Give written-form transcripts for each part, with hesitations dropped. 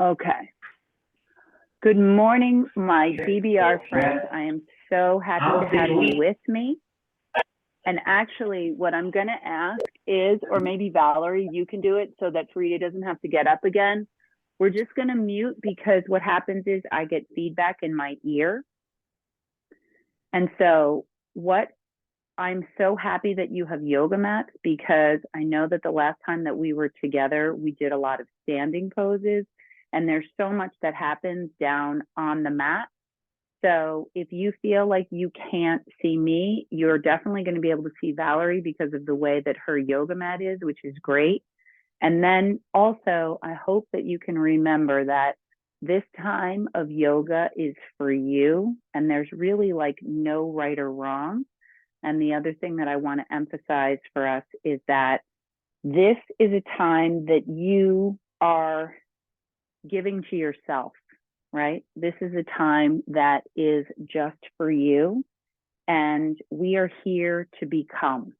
Okay. Good morning, my BBR friends. I am so happy to have you with me. And actually, what I'm going to ask is, or maybe Valerie, you can do it so that Frida doesn't have to get up again. We're just going to mute because what happens is I get feedback in my ear. And so I'm so happy that you have yoga mats, because I know that the last time that we were together, we did a lot of standing poses, and there's so much that happens down on the mat. So if you feel like you can't see me, you're definitely going to be able to see Valerie because of the way that her yoga mat is, which is great. And then also, I hope that you can remember that this time of yoga is for you, and there's really like no right or wrong. And the other thing that I want to emphasize for us is that this is a time that you are giving to yourself, right? This is a time that is just for you. And we are here to become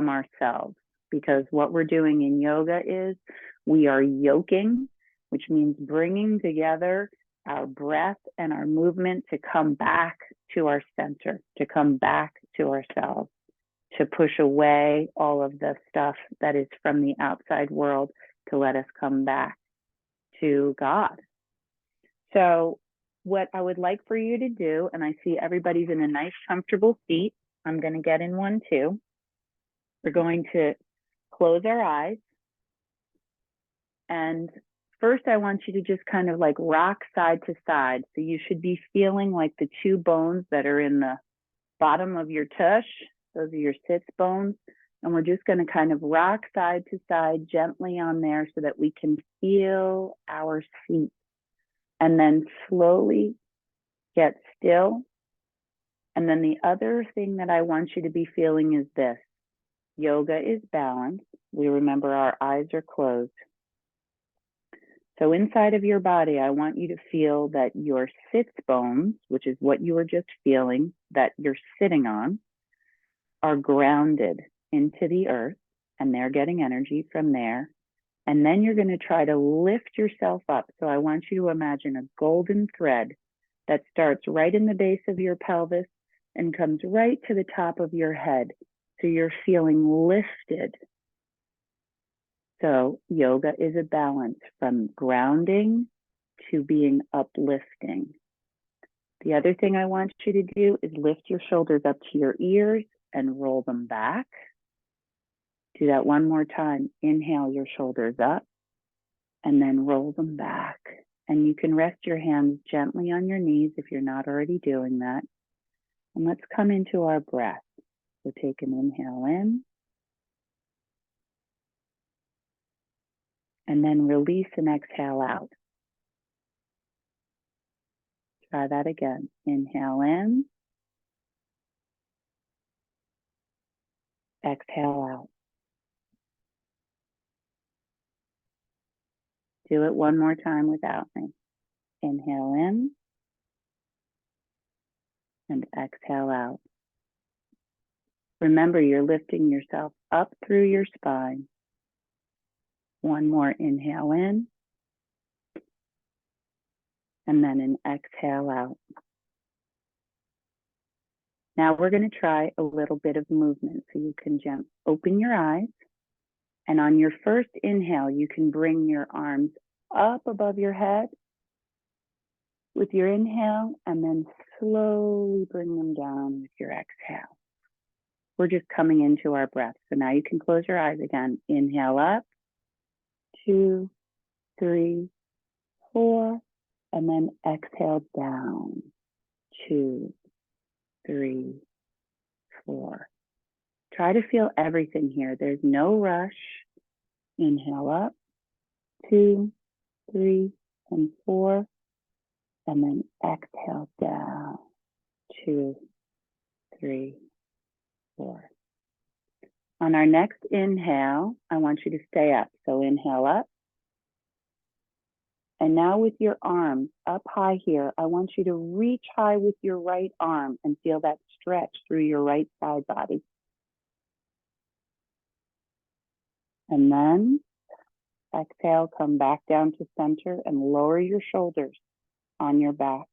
ourselves, because what we're doing in yoga is we are yoking, which means bringing together our breath and our movement to come back to our center, to come back to ourselves, to push away all of the stuff that is from the outside world, to let us come back to God. So what I would like for you to do, and I see everybody's in a nice, comfortable seat. I'm going to get in one too. We're going to close our eyes. And first, I want you to just kind of like rock side to side. So you should be feeling like the two bones that are in the bottom of your tush. Those are your sits bones. And we're just going to kind of rock side to side gently on there so that we can feel our seat. And then slowly get still. And then the other thing that I want you to be feeling is this. Yoga is balance. We remember our eyes are closed. So inside of your body, I want you to feel that your sits bones, which is what you were just feeling, that you're sitting on, are grounded into the earth, and they're getting energy from there. And then you're going to try to lift yourself up. So I want you to imagine a golden thread that starts right in the base of your pelvis and comes right to the top of your head. So you're feeling lifted. So yoga is a balance from grounding to being uplifting. The other thing I want you to do is lift your shoulders up to your ears and roll them back. Do that one more time. Inhale your shoulders up and then roll them back. And you can rest your hands gently on your knees if you're not already doing that. And let's come into our breath. So take an inhale in. And then release and exhale out. Try that again. Inhale in. Exhale out. Do it one more time without me. Inhale in. And exhale out. Remember, you're lifting yourself up through your spine. One more inhale in. And then an exhale out. Now we're going to try a little bit of movement. So you can open your eyes. And on your first inhale, you can bring your arms up above your head with your inhale, and then slowly bring them down with your exhale. We're just coming into our breath. So now you can close your eyes again. Inhale up, 2, 3, 4, and then exhale down, 2, 3, 4. Try to feel everything here. There's no rush. Inhale up, 2, 3, and 4, and then exhale down, 2, 3, 4. On our next inhale, I want you to stay up. So inhale up. And now with your arms up high here, I want you to reach high with your right arm and feel that stretch through your right side body. And then exhale, come back down to center and lower your shoulders on your back.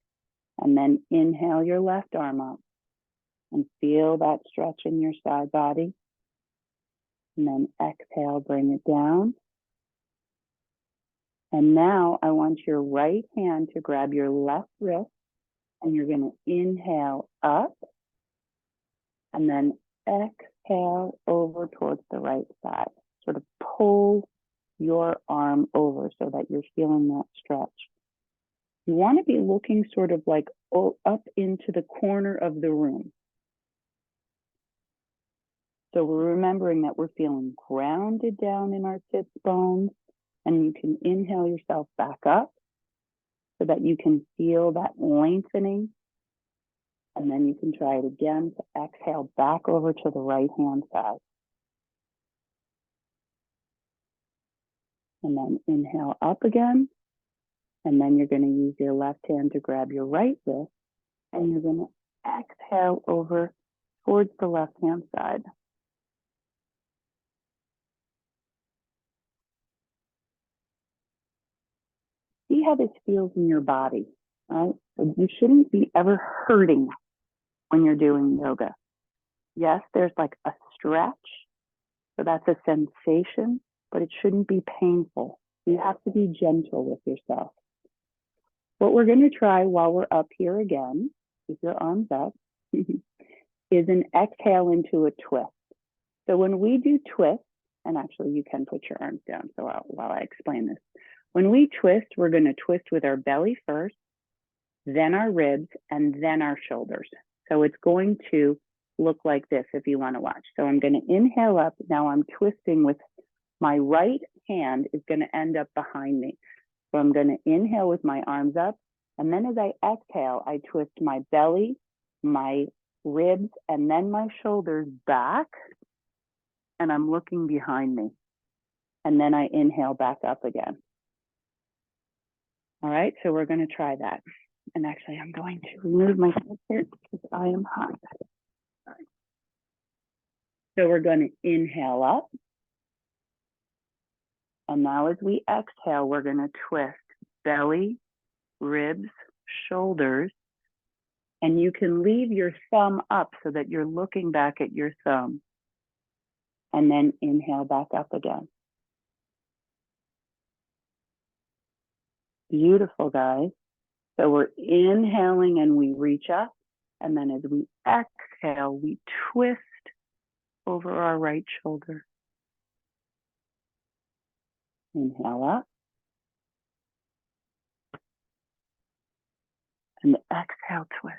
And then inhale your left arm up and feel that stretch in your side body. And then exhale, bring it down. And now I want your right hand to grab your left wrist, and you're going to inhale up and then exhale over towards the right side. Sort of pull your arm over so that you're feeling that stretch. You want to be looking sort of like up into the corner of the room. So we're remembering that we're feeling grounded down in our sits bones, and you can inhale yourself back up so that you can feel that lengthening. And then you can try it again to exhale back over to the right hand side. And then inhale up again. And then you're going to use your left hand to grab your right wrist. And you're going to exhale over towards the left hand side. See how this feels in your body, right? So you shouldn't be ever hurting when you're doing yoga. Yes, there's like a stretch, so that's a sensation, but it shouldn't be painful. You have to be gentle with yourself. What we're going to try while we're up here again, keep your arms up, is an exhale into a twist. So when we do twist, and actually you can put your arms down so while I explain this. When we twist, we're going to twist with our belly first, then our ribs, and then our shoulders. So it's going to look like this if you want to watch. So I'm going to inhale up. Now I'm twisting with my right hand is going to end up behind me. So I'm going to inhale with my arms up. And then as I exhale, I twist my belly, my ribs, and then my shoulders back. And I'm looking behind me. And then I inhale back up again. All right, so we're going to try that. And actually, I'm going to remove myself here because I am hot. All right. So we're going to inhale up. And now as we exhale, we're going to twist belly, ribs, shoulders. And you can leave your thumb up so that you're looking back at your thumb. And then inhale back up again. Beautiful, guys. So we're inhaling and we reach up. And then as we exhale, we twist over our right shoulder. Inhale up. And exhale, twist.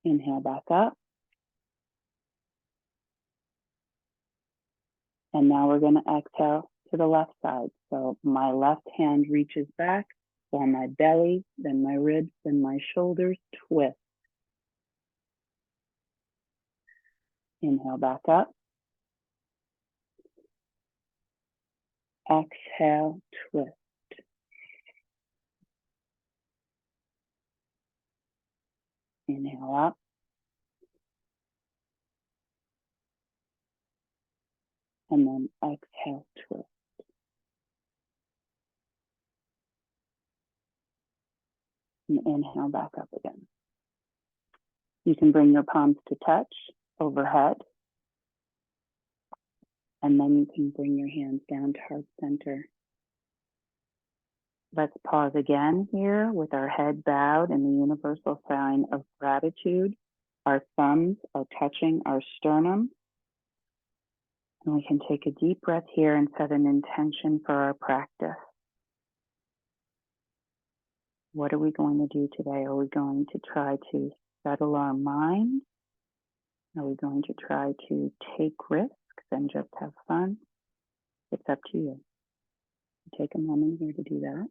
Inhale back up. And now we're going to exhale to the left side. So my left hand reaches back while my belly, then my ribs, then my shoulders twist. Inhale back up. Exhale, twist. Inhale up. And then exhale, twist. And inhale back up again. You can bring your palms to touch overhead. And then you can bring your hands down to heart center. Let's pause again here with our head bowed in the universal sign of gratitude. Our thumbs are touching our sternum. And we can take a deep breath here and set an intention for our practice. What are we going to do today? Are we going to try to settle our mind? Are we going to try to take risks and just have fun? It's up to you. Take a moment here to do that.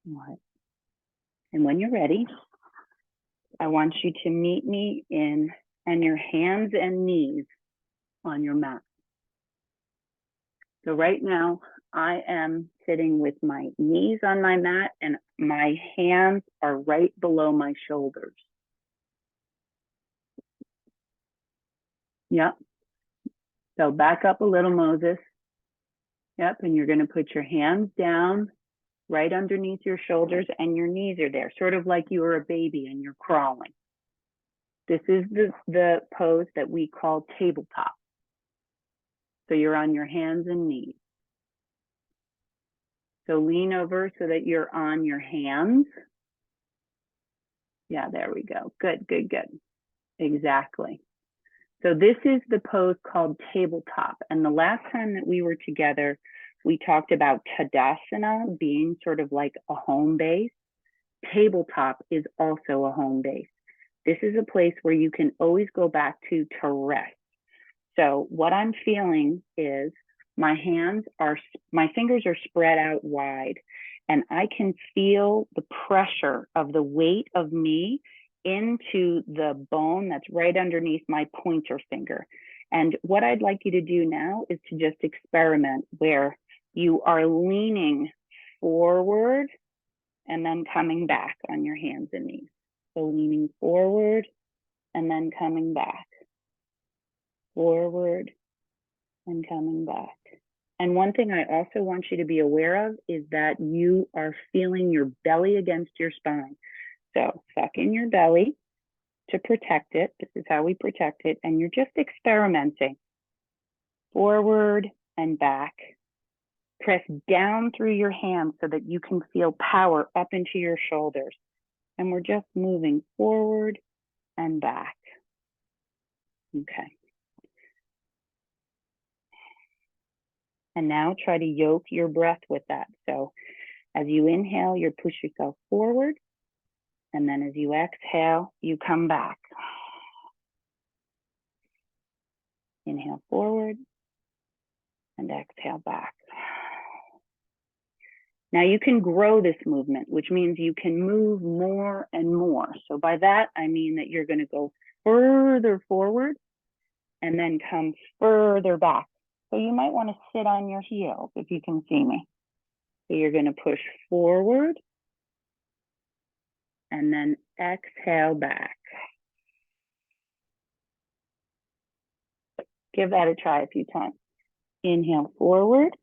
All right. And when you're ready, I want you to meet me on your hands and knees on your mat. So right now, I am sitting with my knees on my mat and my hands are right below my shoulders. Yep. So back up a little, Moses. Yep, and you're gonna put your hands down right underneath your shoulders and your knees are there, sort of like you were a baby and you're crawling. This is the pose that we call tabletop. So you're on your hands and knees. So lean over so that you're on your hands. Yeah, there we go. Good, good, good. Exactly. So this is the pose called tabletop. And the last time that we were together, we talked about Tadasana being sort of like a home base. Tabletop is also a home base. This is a place where you can always go back to rest. So what I'm feeling is my fingers are spread out wide, and I can feel the pressure of the weight of me into the bone that's right underneath my pointer finger. And what I'd like you to do now is to just experiment where you are leaning forward and then coming back on your hands and knees. So leaning forward and then coming back. Forward and coming back. And one thing I also want you to be aware of is that you are feeling your belly against your spine. So suck in your belly to protect it. This is how we protect it. And you're just experimenting. Forward and back. Press down through your hands so that you can feel power up into your shoulders. And we're just moving forward and back. Okay. And now try to yoke your breath with that. So as you inhale, you push yourself forward. And then as you exhale, you come back. Inhale forward and exhale back. Now you can grow this movement, which means you can move more and more. So by that, I mean that you're going to go further forward and then come further back. So you might want to sit on your heels if you can see me. So you're going to push forward and then exhale back. Give that a try a few times. Inhale forward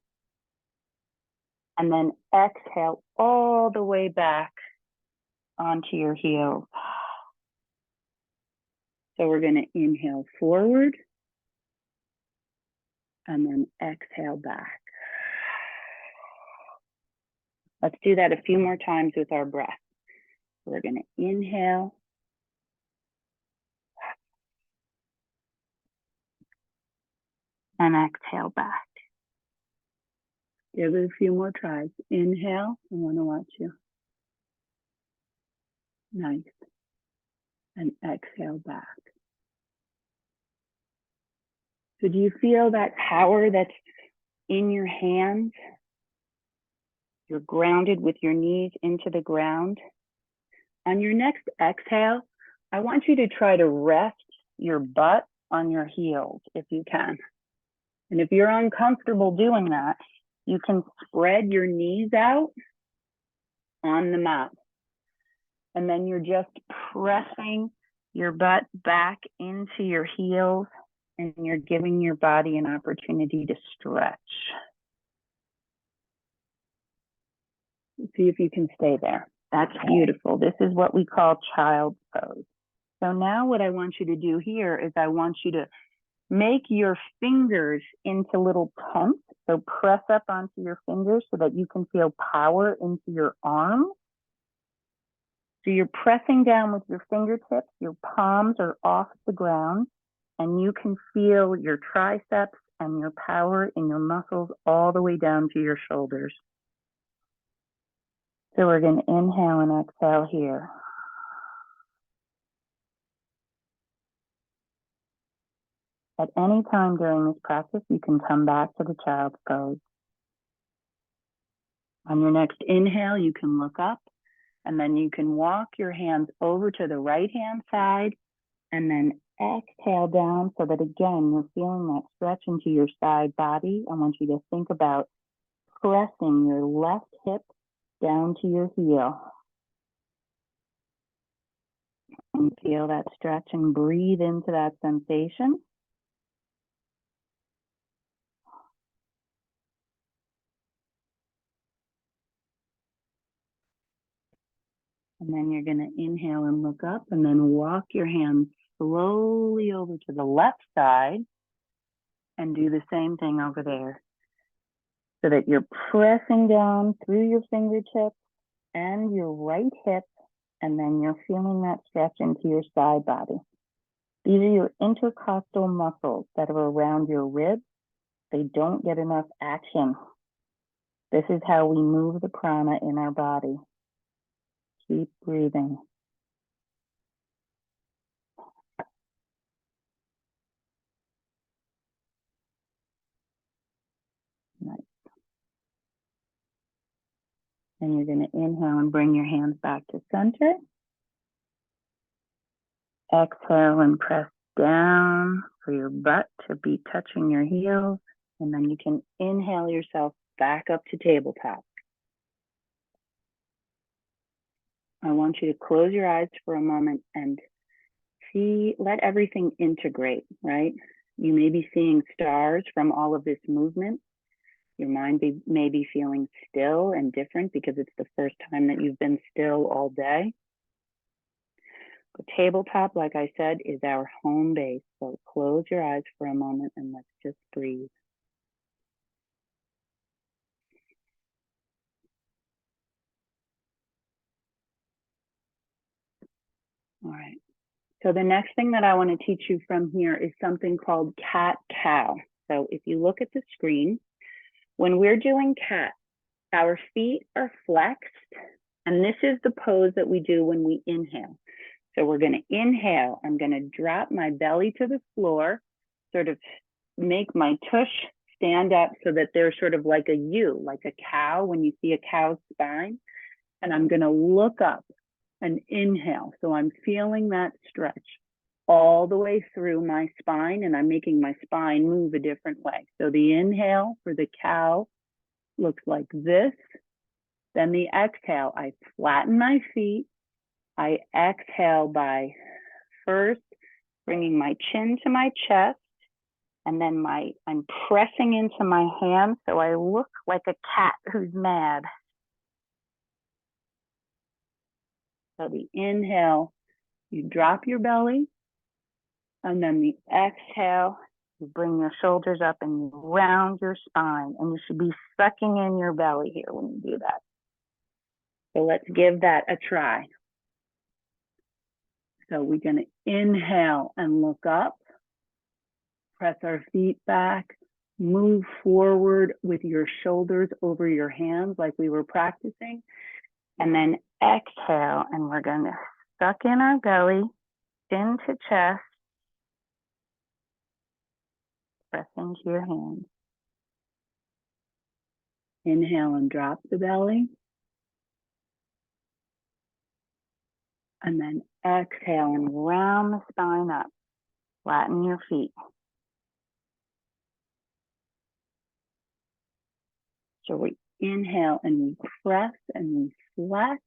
and then exhale all the way back onto your heels. So we're going to inhale forward and then exhale back. Let's do that a few more times with our breath. We're going to inhale and exhale back. Give it a few more tries. Inhale. I want to watch you. Nice. And exhale back. So do you feel that power that's in your hands? You're grounded with your knees into the ground. On your next exhale, I want you to try to rest your butt on your heels if you can. And if you're uncomfortable doing that, you can spread your knees out on the mat. And then you're just pressing your butt back into your heels and you're giving your body an opportunity to stretch. See if you can stay there. That's beautiful. This is what we call child's pose. So now what I want you to do here is I want you to make your fingers into little pumps. So press up onto your fingers so that you can feel power into your arms. So you're pressing down with your fingertips, your palms are off the ground, and you can feel your triceps and your power in your muscles all the way down to your shoulders. So we're going to inhale and exhale here. At any time during this practice, you can come back to the child's pose. On your next inhale, you can look up. And then you can walk your hands over to the right-hand side and then exhale down so that, again, you're feeling that stretch into your side body. I want you to think about pressing your left hip down to your heel. And feel that stretch and breathe into that sensation. And then you're going to inhale and look up and then walk your hands slowly over to the left side and do the same thing over there so that you're pressing down through your fingertips and your right hip, and then you're feeling that stretch into your side body. These are your intercostal muscles that are around your ribs. They don't get enough action. This is how we move the prana in our body. Keep breathing. Nice. And you're going to inhale and bring your hands back to center. Exhale and press down for your butt to be touching your heels. And then you can inhale yourself back up to tabletop. I want you to close your eyes for a moment and let everything integrate, right? You may be seeing stars from all of this movement. Your mind may be feeling still and different because it's the first time that you've been still all day. The tabletop, like I said, is our home base. So close your eyes for a moment and let's just breathe. All right. So the next thing that I want to teach you from here is something called cat-cow. So if you look at the screen, when we're doing cat, our feet are flexed, and this is the pose that we do when we inhale. So we're going to inhale. I'm going to drop my belly to the floor, sort of make my tush stand up so that they're sort of like a U, like a cow when you see a cow's spine. And I'm going to look up and inhale. So I'm feeling that stretch all the way through my spine, and I'm making my spine move a different way. So the inhale for the cow looks like this. Then the exhale, I flatten my feet. I exhale by first bringing my chin to my chest, and then I'm pressing into my hands so I look like a cat who's mad. So the inhale, you drop your belly, and then the exhale, you bring your shoulders up and you round your spine, and you should be sucking in your belly here when you do that. So let's give that a try. So we're going to inhale and look up, press our feet back, move forward with your shoulders over your hands like we were practicing, and then exhale, and we're going to suck in our belly, chin to chest, press into your hands. Inhale and drop the belly. And then exhale and round the spine up. Flatten your feet. So we inhale and we press and we flex.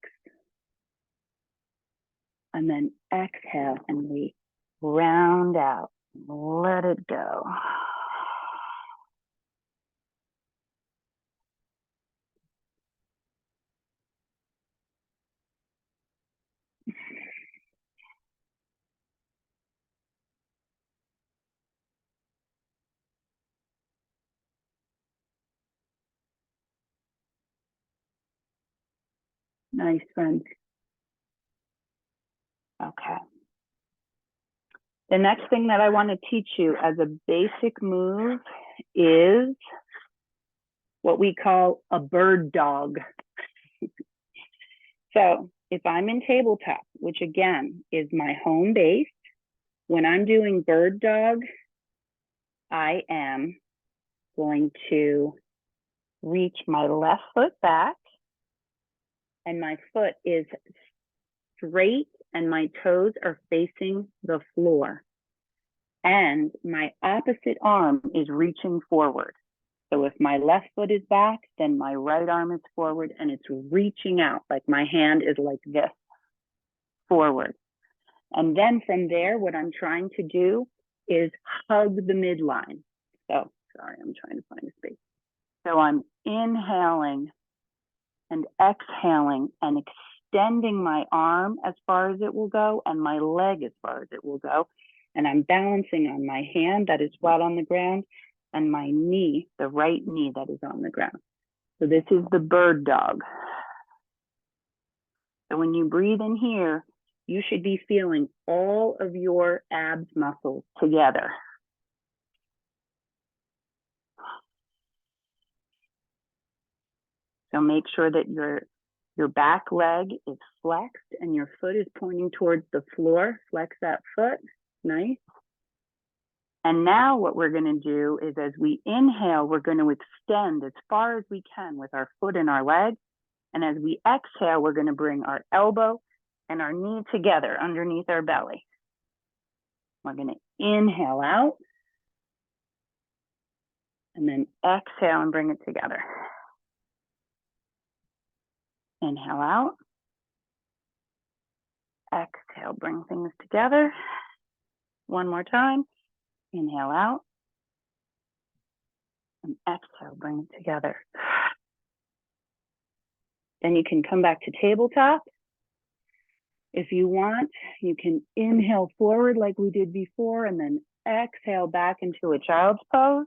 And then exhale and we round out. Let it go. Nice, friends. Okay. The next thing that I want to teach you as a basic move is what we call a bird dog. So if I'm in tabletop, which again is my home base, when I'm doing bird dog, I am going to reach my left foot back. and my foot is straight and my toes are facing the floor. And my opposite arm is reaching forward. So if my left foot is back, then my right arm is forward and it's reaching out, like my hand is like this, forward. And then from there, what I'm trying to do is hug the midline. So, sorry, I'm trying to find a space. So I'm inhaling and exhaling and extending my arm as far as it will go and my leg as far as it will go. And I'm balancing on my hand that is flat on the ground and my knee, the right knee that is on the ground. So this is the bird dog. So when you breathe in here, you should be feeling all of your abs muscles together. So make sure that your back leg is flexed and your foot is pointing towards the floor. Flex that foot, nice. And now what we're gonna do is as we inhale, we're gonna extend as far as we can with our foot and our leg. And as we exhale, we're gonna bring our elbow and our knee together underneath our belly. We're gonna inhale out and then exhale and bring it together. Inhale out. Exhale, bring things together. One more time. Inhale out. And exhale, bring it together. Then you can come back to tabletop. If you want, you can inhale forward like we did before and then exhale back into a child's pose.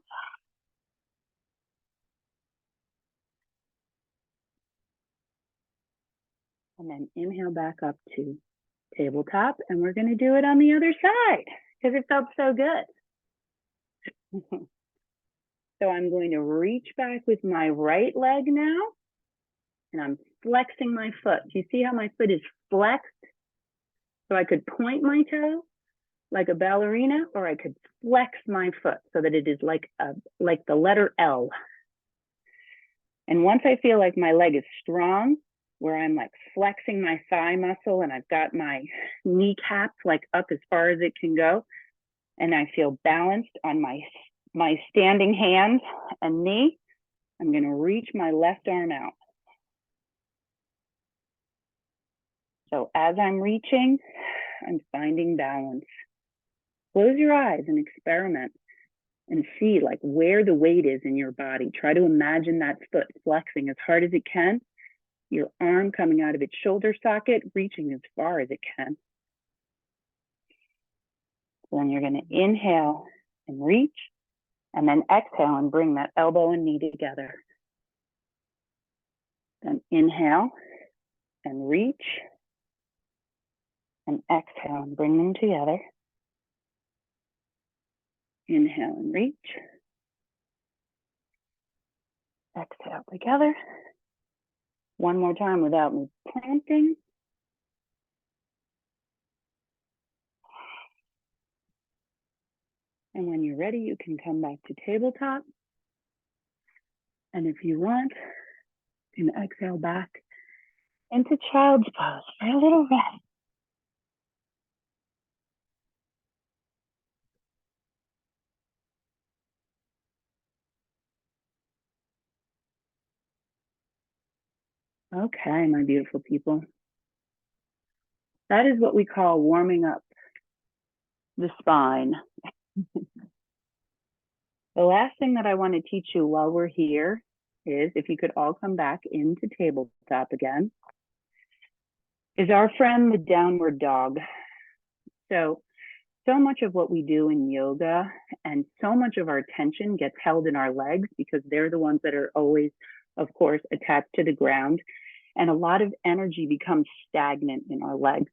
And then inhale back up to tabletop. And we're going to do it on the other side because it felt so good. So I'm going to reach back with my right leg now. And I'm flexing my foot. Do you see how my foot is flexed? So I could point my toe like a ballerina, or I could flex my foot so that it is like the letter L. And once I feel like my leg is strong, where I'm like flexing my thigh muscle and I've got my kneecap like up as far as it can go, and I feel balanced on my standing hand and knee, I'm going to reach my left arm out. So as I'm reaching, I'm finding balance. Close your eyes and experiment and see like where the weight is in your body. Try to imagine that foot flexing as hard as it can, your arm coming out of its shoulder socket, reaching as far as it can. Then you're going to inhale and reach, and then exhale and bring that elbow and knee together. Then inhale and reach, and exhale and bring them together. Inhale and reach. Exhale together. One more time without me planting. And when you're ready, you can come back to tabletop. And if you want, you can exhale back into child's pose for a little rest. Okay, my beautiful people. That is what we call warming up the spine. The last thing that I want to teach you while we're here is, if you could all come back into tabletop again, is our friend the downward dog. So much of what we do in yoga and so much of our attention gets held in our legs because they're the ones that are always, of course, attached to the ground. And a lot of energy becomes stagnant in our legs.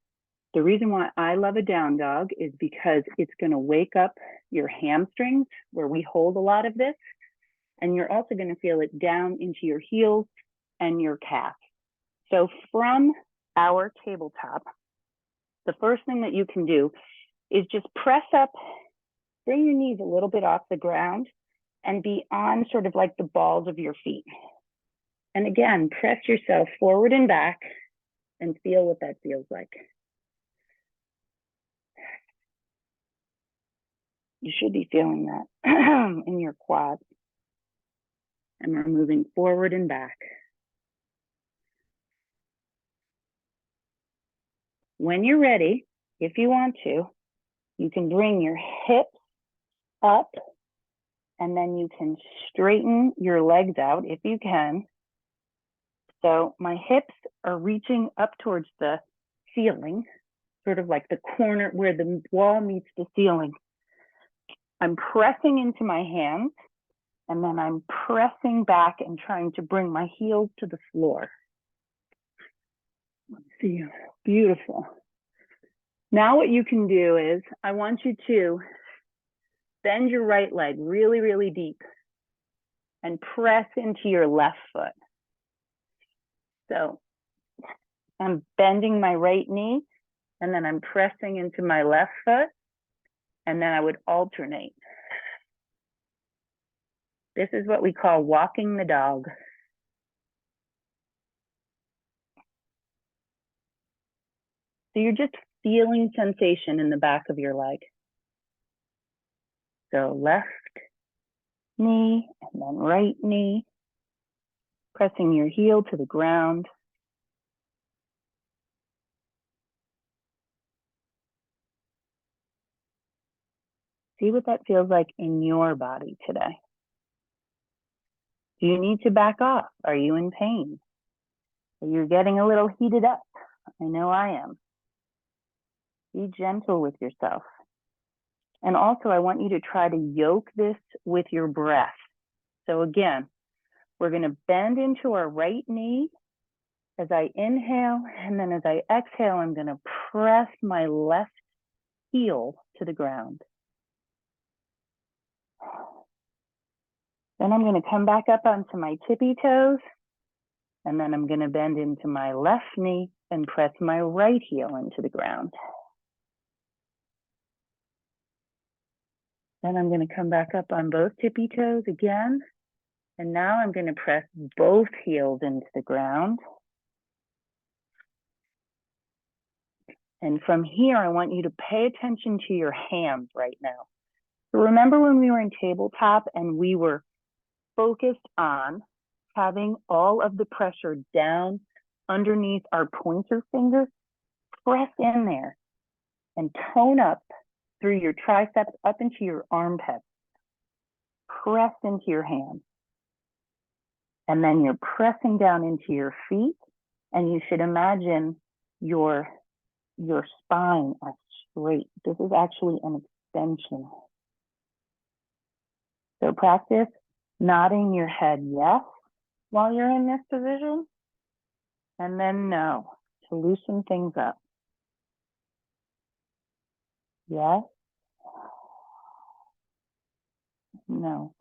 The reason why I love a down dog is because it's going to wake up your hamstrings where we hold a lot of this. And you're also going to feel it down into your heels and your calf. So from our tabletop, the first thing that you can do is just press up, bring your knees a little bit off the ground and be on sort of like the balls of your feet. And again, press yourself forward and back and feel what that feels like. You should be feeling that in your quads. And we're moving forward and back. When you're ready, if you want to, you can bring your hips up and then you can straighten your legs out if you can. So my hips are reaching up towards the ceiling, sort of like the corner where the wall meets the ceiling. I'm pressing into my hands and then I'm pressing back and trying to bring my heels to the floor. Let's see, beautiful. Now what you can do is, I want you to bend your right leg really, really deep and press into your left foot. So I'm bending my right knee and then I'm pressing into my left foot and then I would alternate. This is what we call walking the dog. So you're just feeling sensation in the back of your leg. So left knee and then right knee, pressing your heel to the ground. See what that feels like in your body today. Do you need to back off? Are you in pain? You're getting a little heated up. I know I am. Be gentle with yourself. And also, I want you to try to yoke this with your breath. So again, we're going to bend into our right knee as I inhale, and then as I exhale, I'm going to press my left heel to the ground. Then I'm going to come back up onto my tippy toes, and then I'm going to bend into my left knee and press my right heel into the ground. Then I'm going to come back up on both tippy toes again. And now I'm going to press both heels into the ground. And from here, I want you to pay attention to your hands right now. So remember when we were in tabletop and we were focused on having all of the pressure down underneath our pointer finger? Press in there and tone up through your triceps up into your armpits. Press into your hands. And then you're pressing down into your feet, and you should imagine your spine as straight. This is actually an extension. So practice nodding your head yes while you're in this position, and then no, to loosen things up. Yes, no.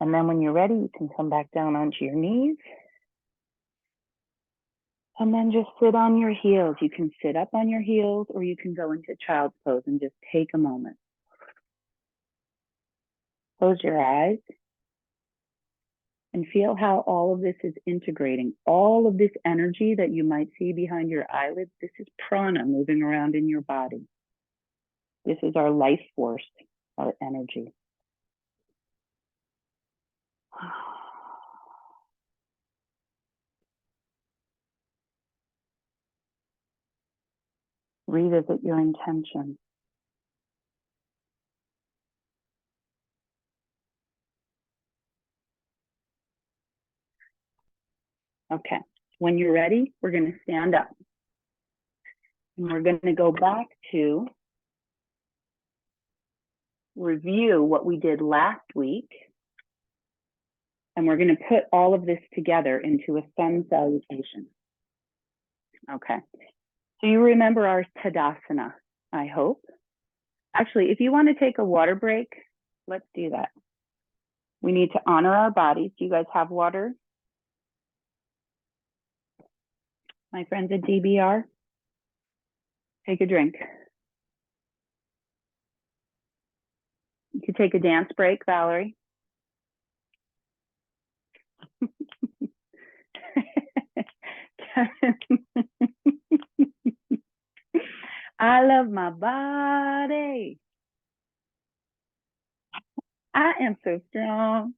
And then when you're ready, you can come back down onto your knees. And then just sit on your heels. You can sit up on your heels, or you can go into child's pose and just take a moment. Close your eyes and feel how all of this is integrating. All of this energy that you might see behind your eyelids, this is prana moving around in your body. This is our life force, our energy. Revisit your intention. Okay, when you're ready, we're going to stand up. And we're going to go back to review what we did last week. And we're going to put all of this together into a sun salutation. Okay, so you remember our Tadasana, I hope. Actually, if you want to take a water break, let's do that. We need to honor our bodies. Do you guys have water? My friends at DBR, take a drink. You could take a dance break, Valerie. I love my body. I am so strong.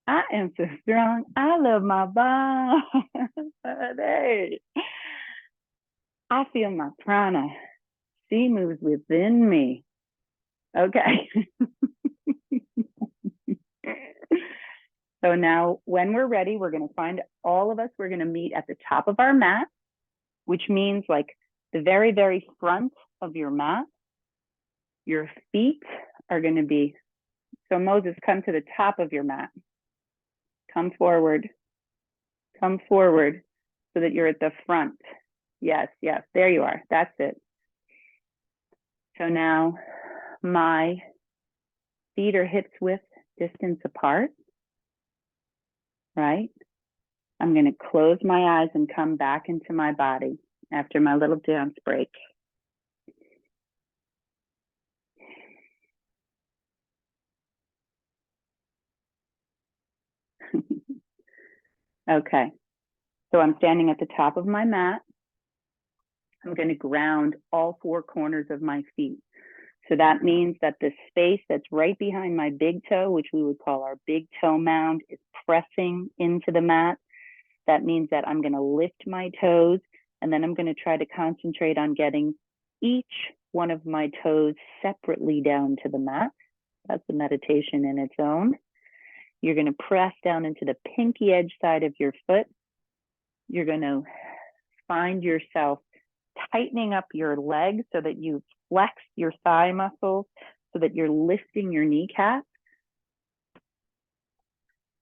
I am so strong. I love my body. I feel my prana. She moves within me. Okay. So now when we're ready, we're going to find all of us, we're going to meet at the top of our mat, which means like the very, very front of your mat. Your feet are going to be, so Moses, come to the top of your mat. Come forward so that you're at the front. Yes, yes, there you are. That's it. So now my feet are hips width distance apart, right? I'm going to close my eyes and come back into my body after my little dance break. Okay, so I'm standing at the top of my mat. I'm going to ground all four corners of my feet. So that means that the space that's right behind my big toe, which we would call our big toe mound, is pressing into the mat. That means that I'm going to lift my toes, and then I'm going to try to concentrate on getting each one of my toes separately down to the mat. That's a meditation in its own. You're going to press down into the pinky edge side of your foot. You're going to find yourself tightening up your legs so that you flex your thigh muscles so that you're lifting your kneecap.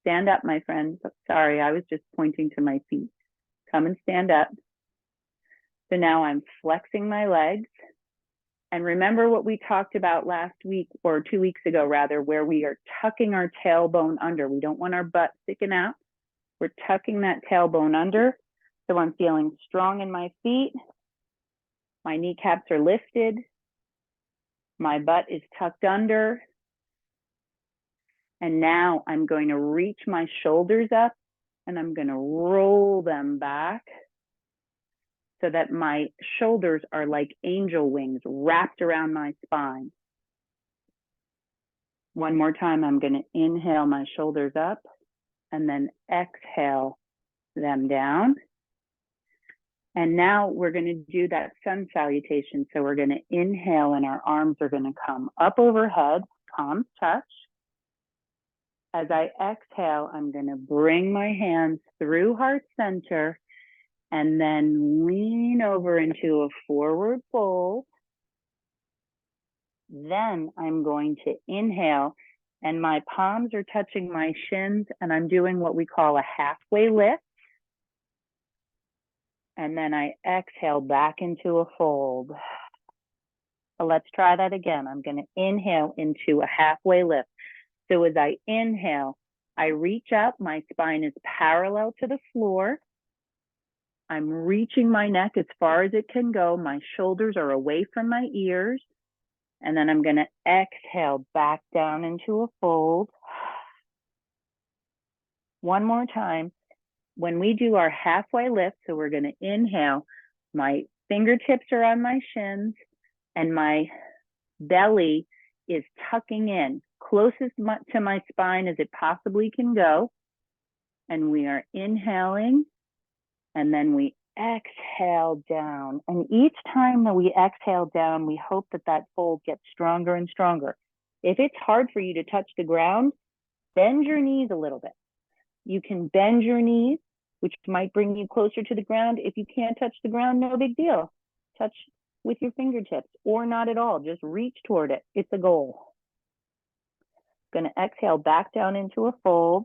Stand up, my friend. Sorry, I was just pointing to my feet. Come and stand up. So now I'm flexing my legs. And remember what we talked about last week, or 2 weeks ago rather, where we are tucking our tailbone under. We don't want our butt sticking out. We're tucking that tailbone under. So I'm feeling strong in my feet. My kneecaps are lifted. My butt is tucked under. And now I'm going to reach my shoulders up and I'm going to roll them back so that my shoulders are like angel wings wrapped around my spine. One more time, I'm going to inhale my shoulders up and then exhale them down. And now we're going to do that sun salutation. So we're going to inhale and our arms are going to come up overhead, palms touch. As I exhale, I'm going to bring my hands through heart center and then lean over into a forward fold. Then I'm going to inhale and my palms are touching my shins and I'm doing what we call a halfway lift. And then I exhale back into a fold. So let's try that again. I'm going to inhale into a halfway lift. So as I inhale, I reach up, my spine is parallel to the floor. I'm reaching my neck as far as it can go. My shoulders are away from my ears. And then I'm going to exhale back down into a fold. One more time. When we do our halfway lift, so we're going to inhale, my fingertips are on my shins and my belly is tucking in closest to my spine as it possibly can go. And we are inhaling and then we exhale down. And each time that we exhale down, we hope that that fold gets stronger and stronger. If it's hard for you to touch the ground, bend your knees a little bit. You can bend your knees, which might bring you closer to the ground. If you can't touch the ground, no big deal. Touch with your fingertips or not at all. Just reach toward it. It's a goal. Going to exhale back down into a fold.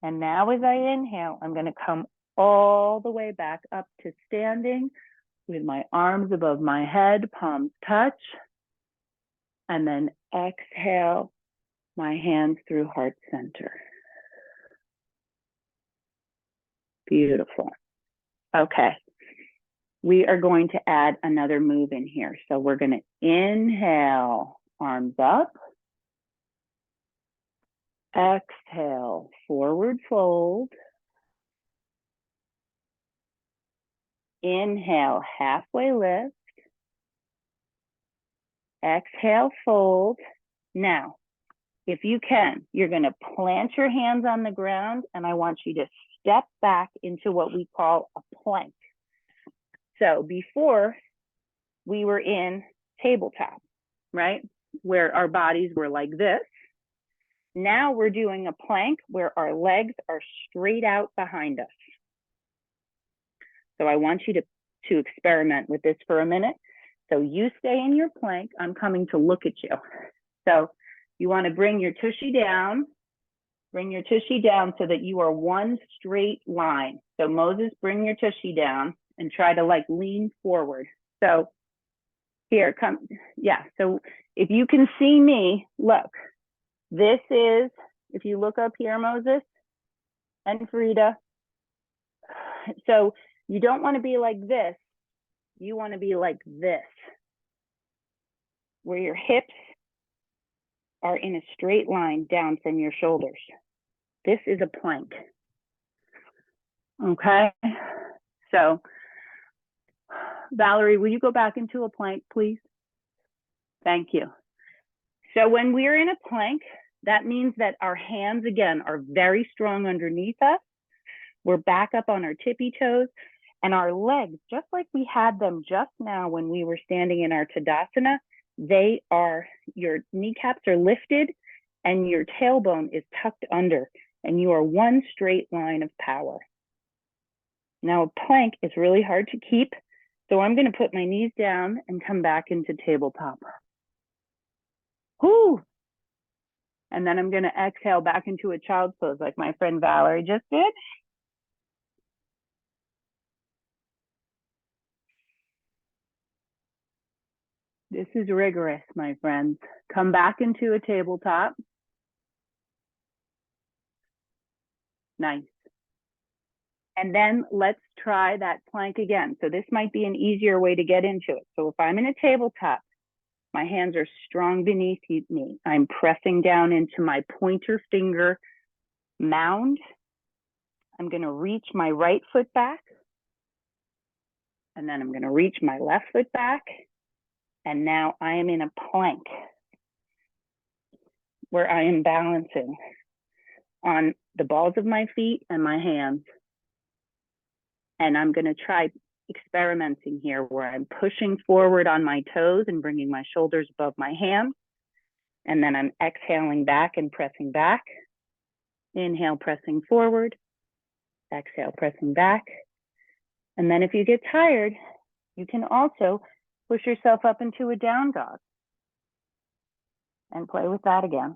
And now as I inhale, I'm going to come all the way back up to standing with my arms above my head, palms touch. And then exhale my hands through heart center. Beautiful. Okay. We are going to add another move in here. So we're going to inhale, arms up. Exhale, forward fold. Inhale, halfway lift. Exhale, fold. Now, if you can, you're going to plant your hands on the ground, and I want you to step back into what we call a plank. So before, we were in tabletop, right? Where our bodies were like this. Now we're doing a plank where our legs are straight out behind us. So I want you to experiment with this for a minute. So you stay in your plank. I'm coming to look at you. So you want to bring your tushy down. Bring your tushy down so that you are one straight line. So Moses, bring your tushy down and try to like lean forward. So here, come, yeah. So if you can see me, look, this is, if you look up here, Moses and Frida. So you don't want to be like this. You want to be like this, where your hips are in a straight line down from your shoulders. This is a plank. Okay. So Valerie, will you go back into a plank, please? Thank you. So when we're in a plank, that means that our hands, again, are very strong underneath us. We're back up on our tippy toes, and our legs, just like we had them just now when we were standing in our Tadasana, they are, your kneecaps are lifted and your tailbone is tucked under, and you are one straight line of power. Now a plank is really hard to keep, so I'm going to put my knees down and come back into tabletop. Whoo! And then I'm going to exhale back into a child's pose like my friend Valerie just did. This is rigorous, my friends. Come back into a tabletop. Nice. And then let's try that plank again. So this might be an easier way to get into it. So if I'm in a tabletop, my hands are strong beneath me. I'm pressing down into my pointer finger mound. I'm going to reach my right foot back. And then I'm going to reach my left foot back. And now I am in a plank where I am balancing on the balls of my feet and my hands. And I'm going to try experimenting here where I'm pushing forward on my toes and bringing my shoulders above my hands. And then I'm exhaling back and pressing back. Inhale, pressing forward. Exhale, pressing back. And then if you get tired, you can also push yourself up into a down dog and play with that again.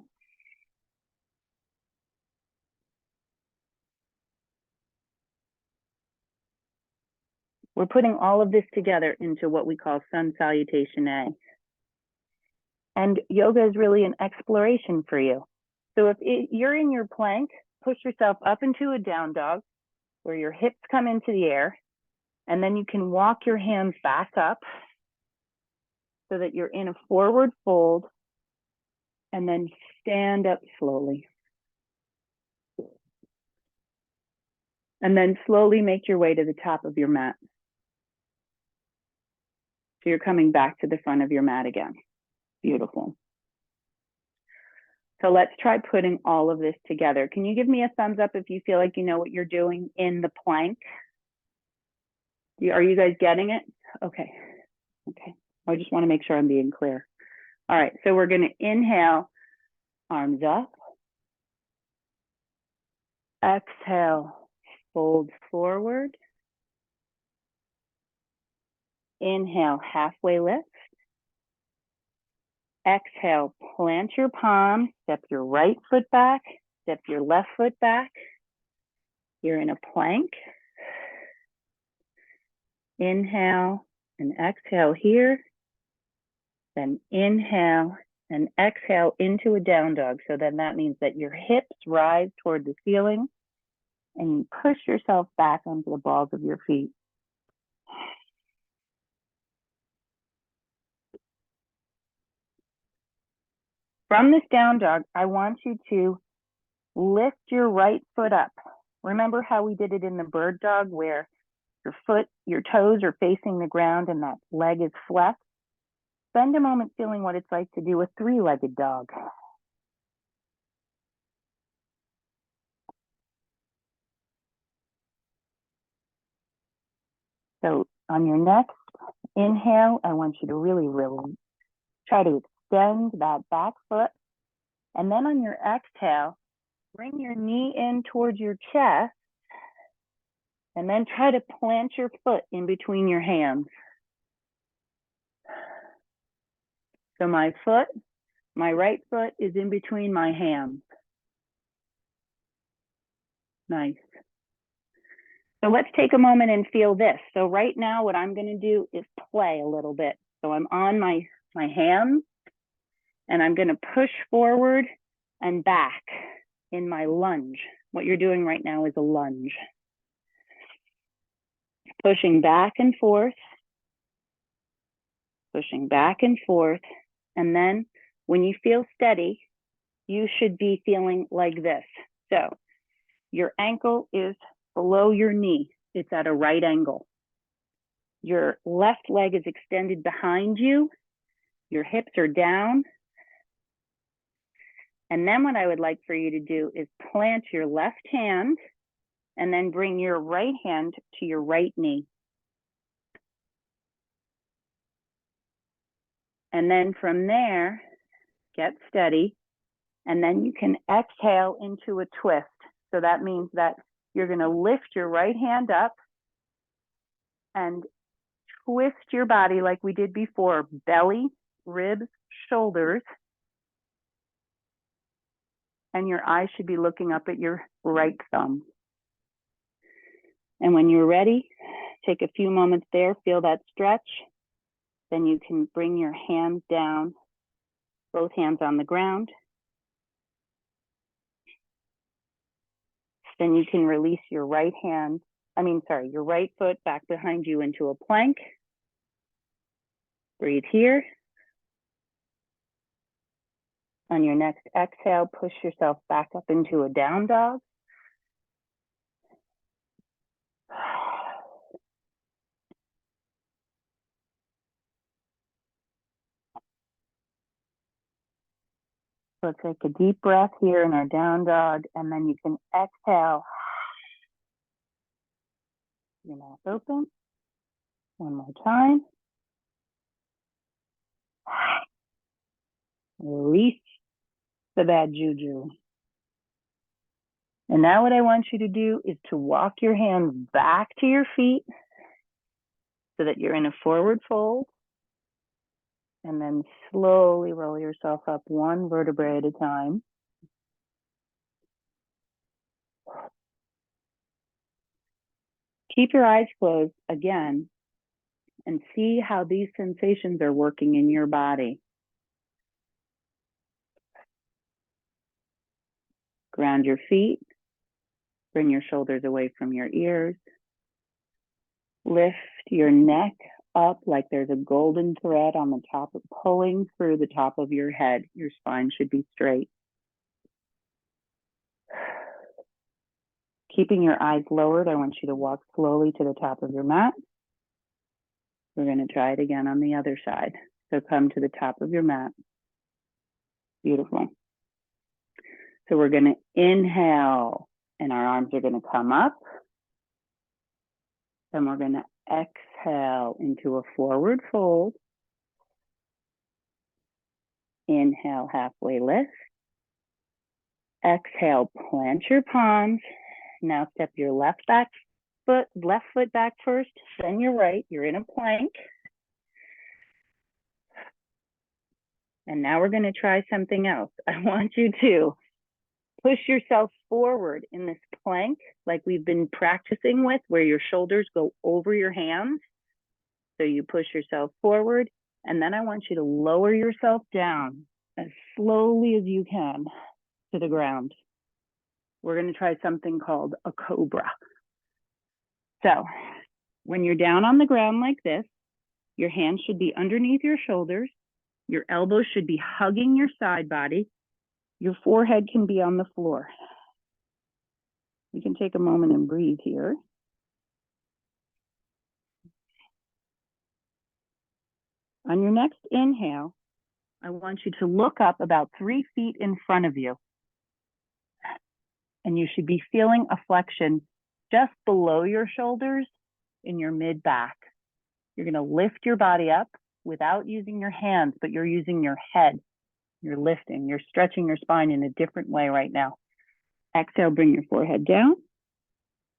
We're putting all of this together into what we call Sun Salutation A. And yoga is really an exploration for you. So if you're in your plank, push yourself up into a down dog where your hips come into the air, and then you can walk your hands back up so that you're in a forward fold, and then stand up slowly. And then slowly make your way to the top of your mat. So you're coming back to the front of your mat again. Beautiful. So let's try putting all of this together. Can you give me a thumbs up if you feel like you know what you're doing in the plank? Are you guys getting it? Okay. Okay. I just want to make sure I'm being clear. All right. So we're going to inhale, arms up. Exhale, fold forward. Inhale, halfway lift. Exhale, plant your palm, step your right foot back, step your left foot back. You're in a plank. Inhale and exhale here. Then inhale and exhale into a down dog. So then that means that your hips rise toward the ceiling and you push yourself back onto the balls of your feet. From this down dog, I want you to lift your right foot up. Remember how we did it in the bird dog where your toes are facing the ground and that leg is flexed. Spend a moment feeling what it's like to do a three-legged dog. So on your next inhale, I want you to really try to extend that back foot. And then on your exhale, bring your knee in towards your chest. And then try to plant your foot in between your hands. So my right foot is in between my hands. Nice. So let's take a moment and feel this. So right now, what I'm going to do is play a little bit. So I'm on my hands, and I'm going to push forward and back in my lunge. What you're doing right now is a lunge. Pushing back and forth, pushing back and forth. And then when you feel steady, you should be feeling like this. So your ankle is below your knee. It's at a right angle. Your left leg is extended behind you. Your hips are down. And then what I would like for you to do is plant your left hand and then bring your right hand to your right knee. And then from there, get steady. And then you can exhale into a twist. So that means that you're going to lift your right hand up and twist your body like we did before. Belly, ribs, shoulders. And your eyes should be looking up at your right thumb. And when you're ready, take a few moments there, feel that stretch. Then you can bring your hands down, both hands on the ground. Then you can release your right foot back behind you into a plank. Breathe here. On your next exhale, push yourself back up into a down dog. So take a deep breath here in our down dog, and then you can exhale. Your mouth open. One more time. Release the bad juju. And now what I want you to do is to walk your hands back to your feet so that you're in a forward fold. And then slowly roll yourself up one vertebrae at a time. Keep your eyes closed again and see how these sensations are working in your body. Ground your feet. Bring your shoulders away from your ears. Lift your neck up like there's a golden thread on the top, pulling through the top of your head. Your spine should be straight. Keeping your eyes lowered, I want you to walk slowly to the top of your mat. We're going to try it again on the other side. So come to the top of your mat. Beautiful. So we're going to inhale, and our arms are going to come up. Then we're going to exhale into a forward fold. Inhale, halfway lift. Exhale, plant your palms. Now step your left foot back first, then your right. You're in a plank. And now we're going to try something else. I want you to push yourself forward in this plank like we've been practicing with, where your shoulders go over your hands. So you push yourself forward, and then I want you to lower yourself down as slowly as you can to the ground. We're going to try something called a cobra. So when you're down on the ground like this, your hands should be underneath your shoulders. Your elbows should be hugging your side body. Your forehead can be on the floor. You can take a moment and breathe here. On your next inhale, I want you to look up about 3 feet in front of you. And you should be feeling a flexion just below your shoulders in your mid back. You're going to lift your body up without using your hands, but you're using your head. You're lifting, you're stretching your spine in a different way right now. Exhale, bring your forehead down.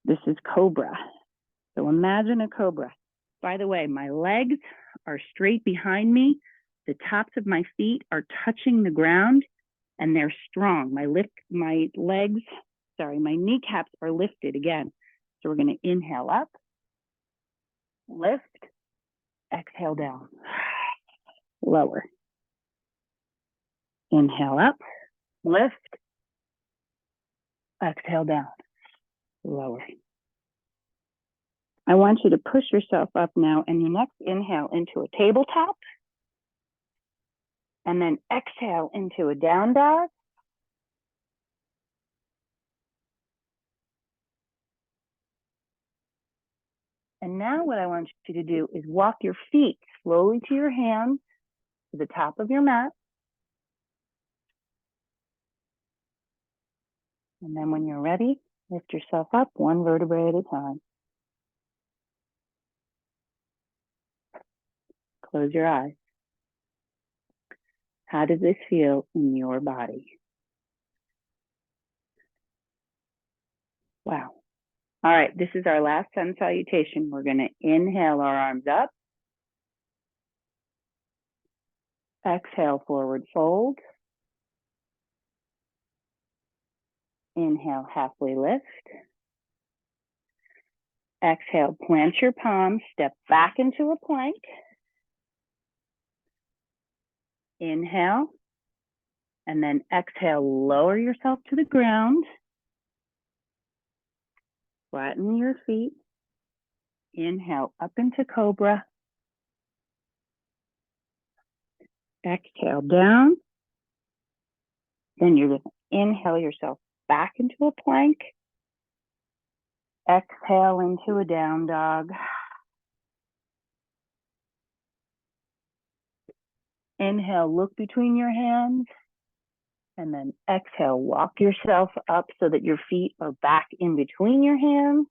This is cobra. So imagine a cobra. By the way, my legs are straight behind me. The tops of my feet are touching the ground and they're strong. My kneecaps are lifted again. So we're going to inhale up, lift, exhale down, lower. Inhale up, lift, exhale down, lower. I want you to push yourself up now and your next inhale into a tabletop and then exhale into a down dog. And now what I want you to do is walk your feet slowly to your hands to the top of your mat. And then when you're ready, lift yourself up 1 vertebrae at a time. Close your eyes. How does this feel in your body? Wow. All right, this is our last sun salutation. We're going to inhale our arms up. Exhale, forward fold. Inhale, halfway lift. Exhale, plant your palms, step back into a plank. Inhale, and then exhale, lower yourself to the ground. Flatten your feet. Inhale, up into cobra. Exhale, down. Then you're going to inhale yourself back into a plank. Exhale into a down dog. Inhale, look between your hands. And then exhale, walk yourself up so that your feet are back in between your hands.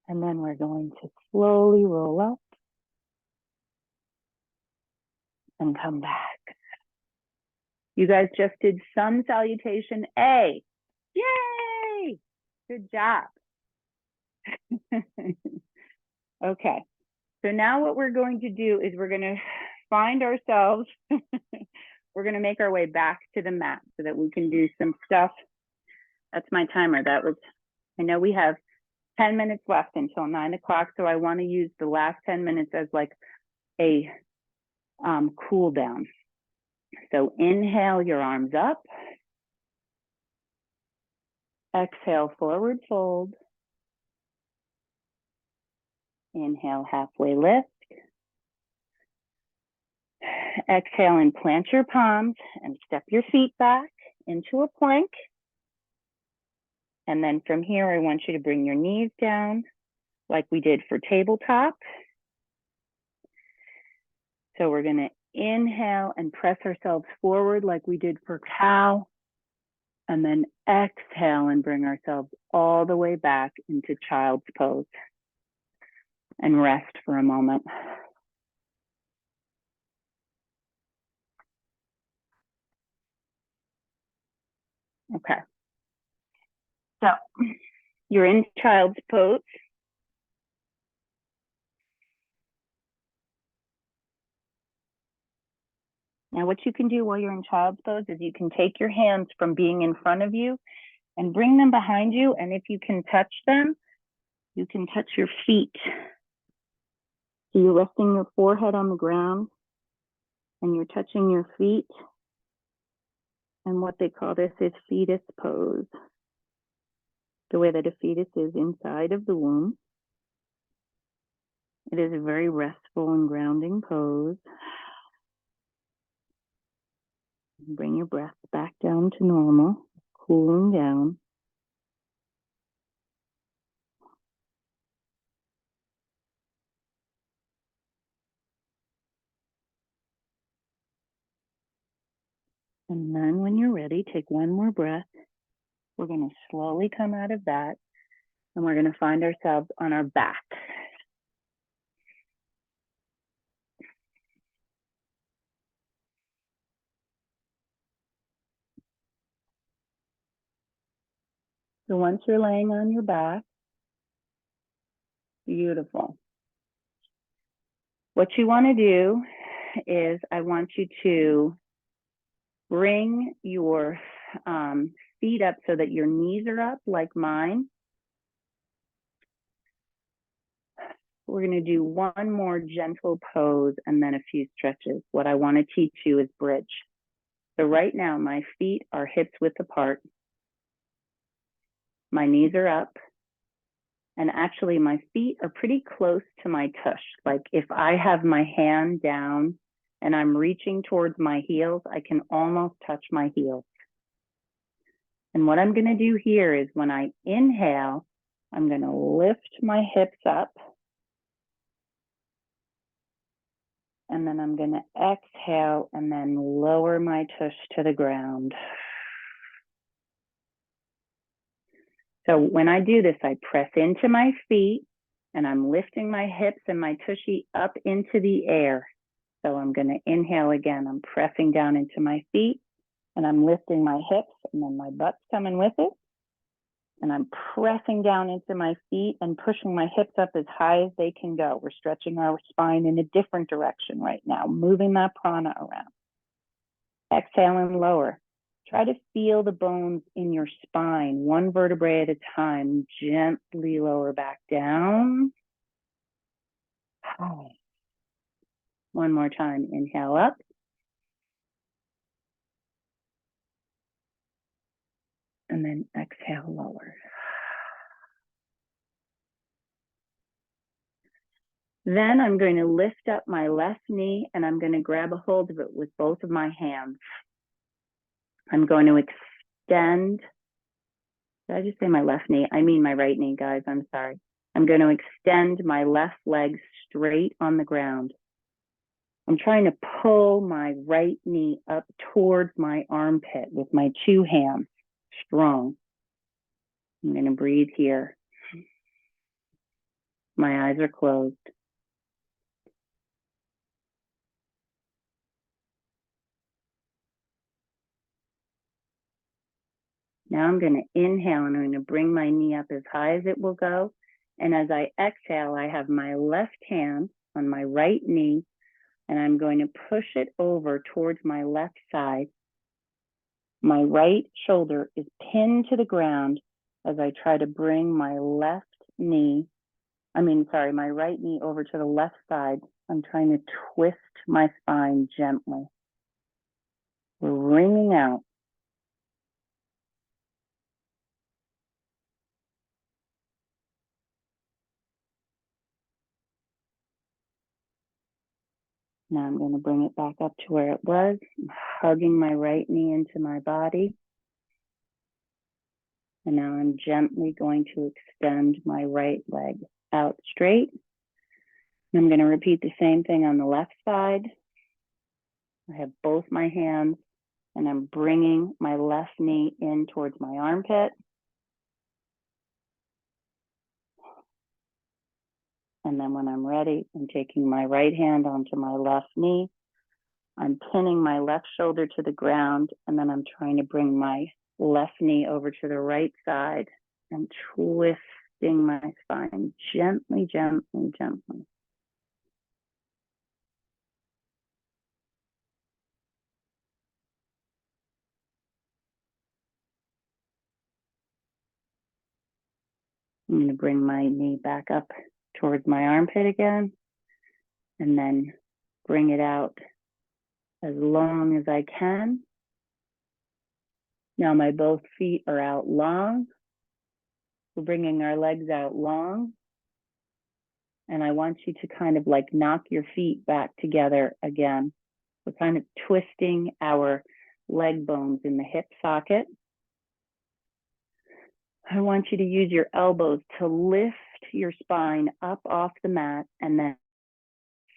And then we're going to slowly roll up and come back. You guys just did sun salutation A. Yay! Good job. Okay. So now what we're going to do is we're going to find ourselves, we're going to make our way back to the mat so that we can do some stuff. That's my timer. I know we have 10 minutes left until 9 o'clock, so I want to use the last 10 minutes as like a cool down. So inhale your arms up. Exhale, forward fold. Inhale, halfway lift. Exhale and plant your palms and step your feet back into a plank. And then from here, I want you to bring your knees down like we did for tabletop. So we're going to inhale and press ourselves forward like we did for cow. And then exhale and bring ourselves all the way back into child's pose. And rest for a moment. Okay. So you're in child's pose. Now what you can do while you're in child's pose is you can take your hands from being in front of you and bring them behind you. And if you can touch them, you can touch your feet. So you're resting your forehead on the ground and you're touching your feet. And what they call this is fetus pose. The way that a fetus is inside of the womb. It is a very restful and grounding pose. Bring your breath back down to normal, cooling down. And then when you're ready, take one more breath. We're going to slowly come out of that, and we're going to find ourselves on our back. So once you're laying on your back, beautiful. What you want to do is I want you to bring your feet up so that your knees are up like mine. We're going to do one more gentle pose and then a few stretches. What I want to teach you is bridge. So right now, my feet are hips width apart. My knees are up. And actually, my feet are pretty close to my tush. Like if I have my hand down and I'm reaching towards my heels, I can almost touch my heels. And what I'm going to do here is when I inhale, I'm going to lift my hips up. And then I'm going to exhale and then lower my tush to the ground. So when I do this, I press into my feet and I'm lifting my hips and my tushy up into the air. So I'm going to inhale again. I'm pressing down into my feet and I'm lifting my hips and then my butt's coming with it. And I'm pressing down into my feet and pushing my hips up as high as they can go. We're stretching our spine in a different direction right now, moving that prana around. Exhale and lower. Try to feel the bones in your spine, one vertebrae at a time. Gently lower back down. One more time. Inhale up. And then exhale, lower. Then I'm going to lift up my left knee and I'm going to grab a hold of it with both of my hands. I'm going to extend. Did I just say my left knee? I mean my right knee, guys. I'm sorry. I'm going to extend my left leg straight on the ground. I'm trying to pull my right knee up towards my armpit with my two hands, strong. I'm going to breathe here. My eyes are closed. Now I'm going to inhale and I'm going to bring my knee up as high as it will go. And as I exhale, I have my left hand on my right knee and I'm going to push it over towards my left side. My right shoulder is pinned to the ground as I try to bring my right knee over to the left side. I'm trying to twist my spine gently. We're wringing out. Now I'm going to bring it back up to where it was. I'm hugging my right knee into my body. And now I'm gently going to extend my right leg out straight. And I'm going to repeat the same thing on the left side. I have both my hands and I'm bringing my left knee in towards my armpit. And then when I'm ready, I'm taking my right hand onto my left knee. I'm pinning my left shoulder to the ground, and then I'm trying to bring my left knee over to the right side and twisting my spine gently, gently, gently. I'm going to bring my knee back up towards my armpit again, and then bring it out as long as I can. Now my both feet are out long. We're bringing our legs out long. And I want you to kind of like knock your feet back together again. We're kind of twisting our leg bones in the hip socket. I want you to use your elbows to lift your spine up off the mat and then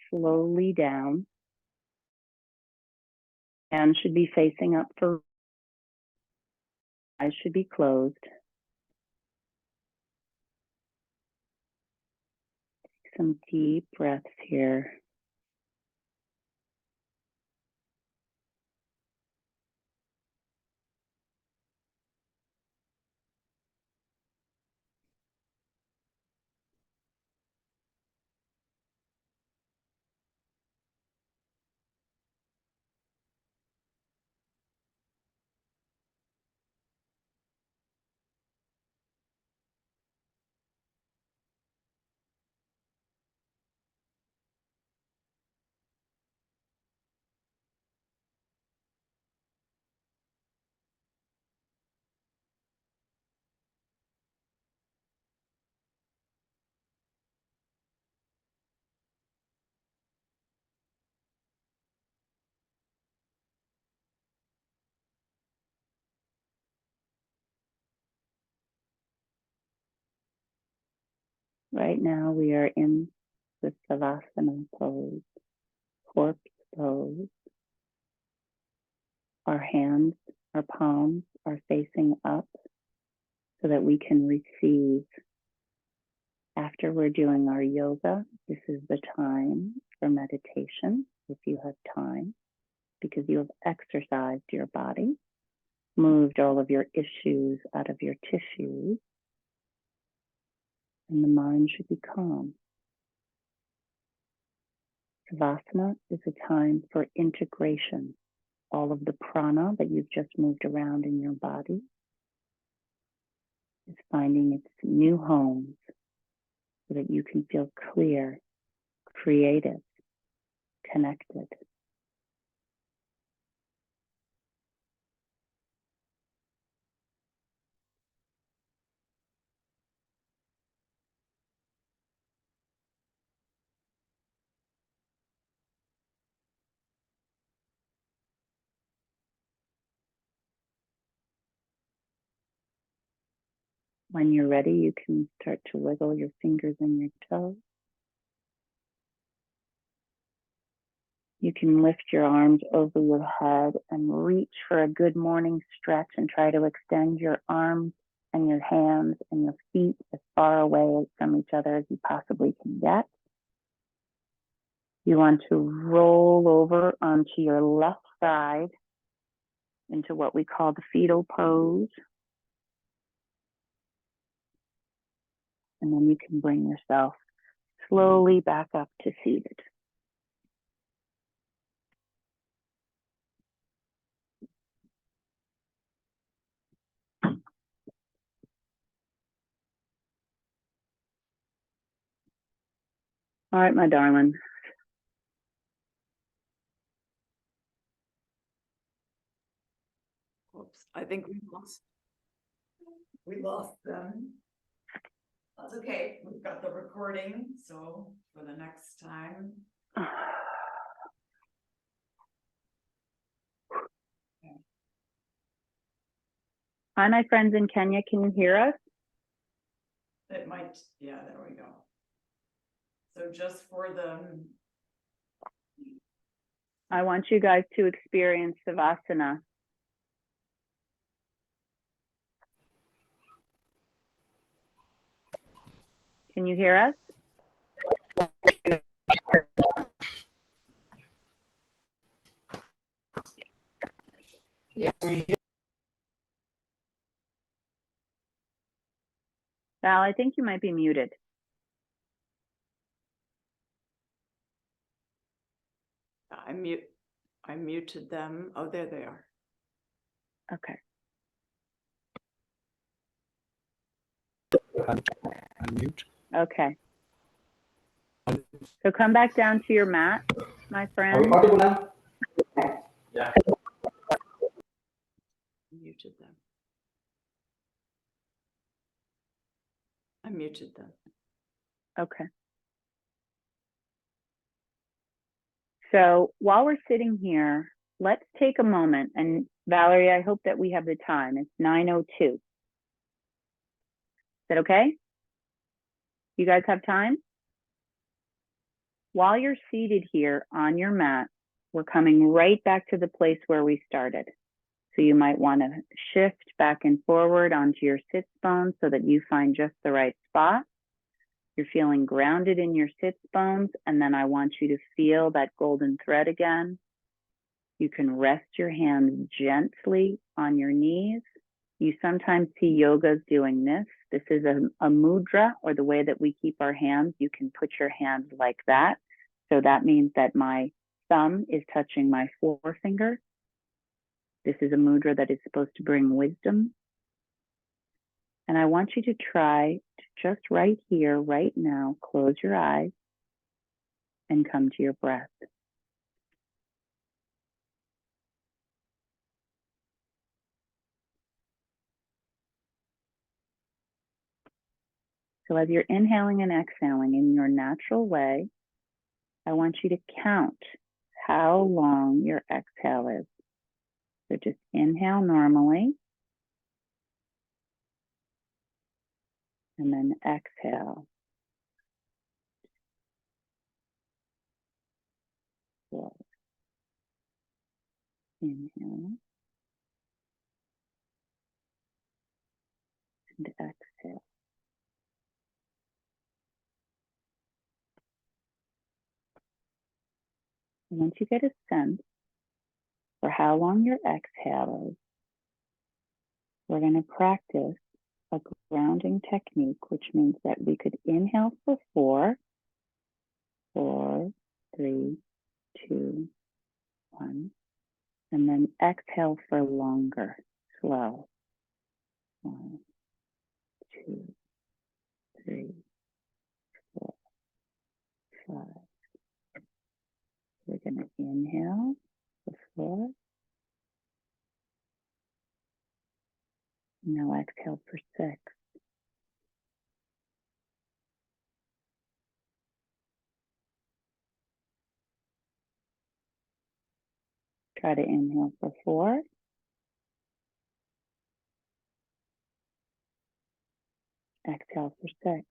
slowly down. Hands should be facing up for eyes should be closed. Some deep breaths here. Right now we are in the Savasana pose, corpse pose. Our hands, our palms are facing up so that we can receive. After we're doing our yoga, this is the time for meditation, if you have time, because you have exercised your body, moved all of your issues out of your tissues, and the mind should be calm. Savasana is a time for integration. All of the prana that you've just moved around in your body is finding its new homes so that you can feel clear, creative, connected. When you're ready, you can start to wiggle your fingers and your toes. You can lift your arms over your head and reach for a good morning stretch and try to extend your arms and your hands and your feet as far away from each other as you possibly can get. You want to roll over onto your left side into what we call the fetal pose. And then you can bring yourself slowly back up to seated. All right, my darling. Oops, I think we lost them. That's okay, we've got the recording, so for the next time. Hi, my friends in Kenya. Can you hear us? It might, yeah, there we go. So just for the. I want you guys to experience Savasana. Can you hear us? Yeah. Val, I think you might be muted. I muted them. Oh, there they are. Okay. Unmute. Okay. So come back down to your mat, my friend. Yeah. Muted them. I muted them. Okay. So while we're sitting here, let's take a moment. And Valerie, I hope that we have the time. It's 9:02. Is that okay? You guys have time? While you're seated here on your mat, we're coming right back to the place where we started. So you might want to shift back and forward onto your sits bones so that you find just the right spot. You're feeling grounded in your sits bones, and then I want you to feel that golden thread again. You can rest your hands gently on your knees. You sometimes see yogas doing this. This is a mudra, or the way that we keep our hands. You can put your hands like that. So that means that my thumb is touching my forefinger. This is a mudra that is supposed to bring wisdom. And I want you to try to just right here, right now, close your eyes and come to your breath. So as you're inhaling and exhaling in your natural way, I want you to count how long your exhale is. So just inhale normally, and then exhale. 4. Inhale and exhale. And once you get a sense for how long your exhale is, we're going to practice a grounding technique, which means that we could inhale for 4, 4, 3, 2, 1, and then exhale for longer, slow. 1, 2, 3, 4, 5. We're going to inhale for 4. Now exhale for 6. Try to inhale for 4. Exhale for 6.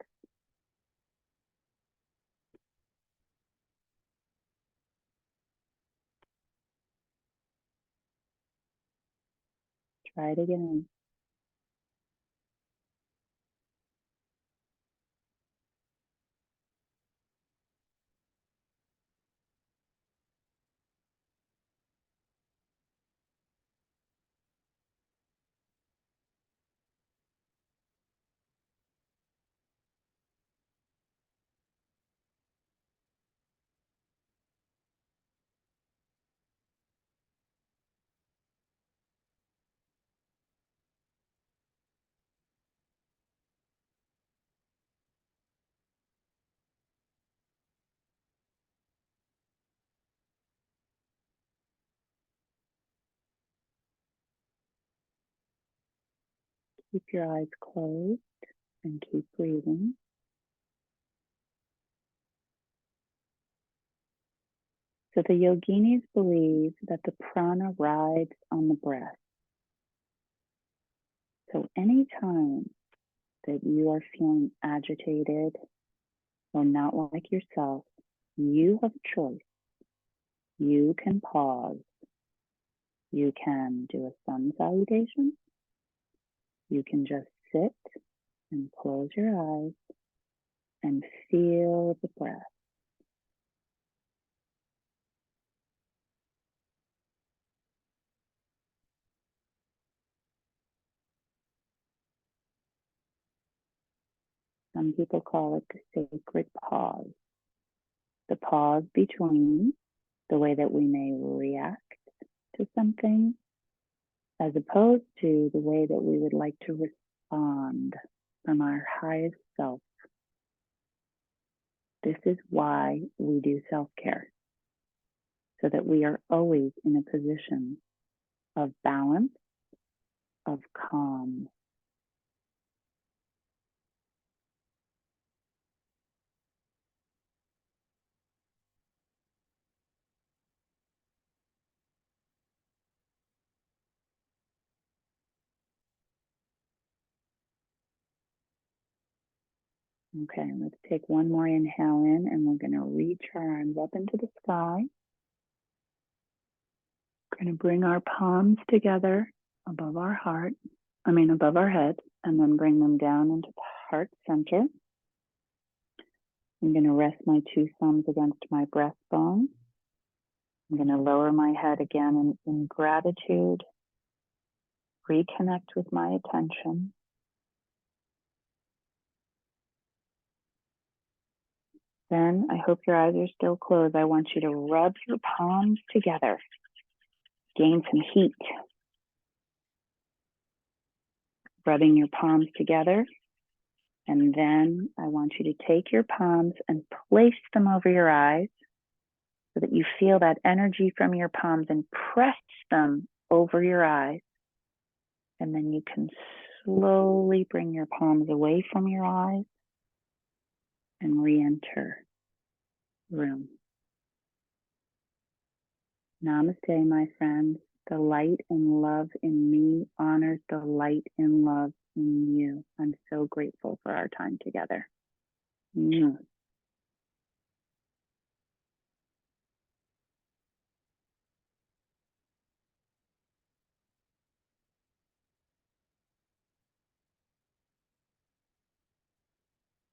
Try it again. Keep your eyes closed and keep breathing. So the yoginis believe that the prana rides on the breath. So anytime that you are feeling agitated or not like yourself, you have a choice. You can pause. You can do a sun salutation. You can just sit and close your eyes and feel the breath. Some people call it the sacred pause. The pause between the way that we may react to something as opposed to the way that we would like to respond from our highest self. This is why we do self-care, so that we are always in a position of balance, of calm. Okay, let's take one more inhale in, and we're going to reach our arms up into the sky. Going to bring our palms together above our heart, above our head, and then bring them down into the heart center. I'm going to rest my two thumbs against my breastbone. I'm going to lower my head again in gratitude, reconnect with my attention. Then I hope your eyes are still closed. I want you to rub your palms together, gain some heat. Rubbing your palms together. And then I want you to take your palms and place them over your eyes so that you feel that energy from your palms and press them over your eyes. And then you can slowly bring your palms away from your eyes and re-enter the room. Namaste, my friends. The light and love in me honors the light and love in you. I'm so grateful for our time together.